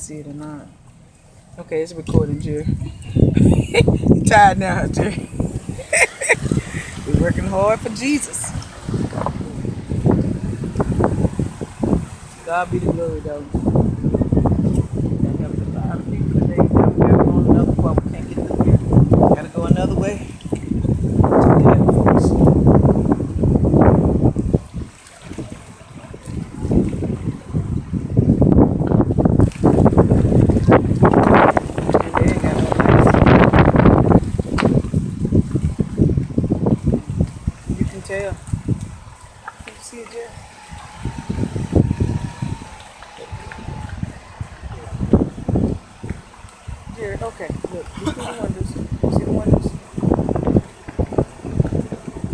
see it or not. Okay, it's recording, Jerry. You tired now, Jerry? We're working hard for Jesus. God be the glory, though. That helped a lot of people today. Now we gotta go another way. We can't get through here. Gotta go another way. Yeah, folks. And they ain't got no lights. You can tell. You see it, Jerry? Jerry, okay. Look, you see the windows. See the windows?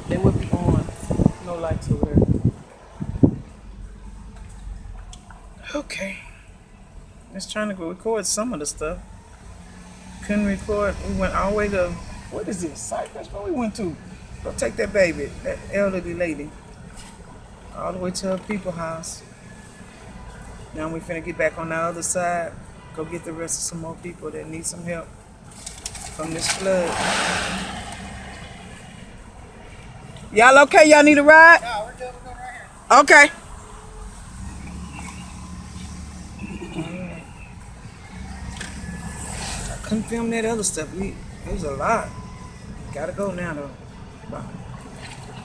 They would be on. No lights over there. Okay. Just trying to go record some of the stuff. Couldn't record. We went all the way to, what is this? Cypress? Where we went to? Go take that baby, that elderly lady, all the way to her people house. Now we finna get back on the other side. Go get the rest of some more people that need some help from this flood. Y'all okay? Y'all need a ride? No, we're good. We're going right here. Okay. I couldn't film that other stuff. It was a lot. Gotta go now though. Bye.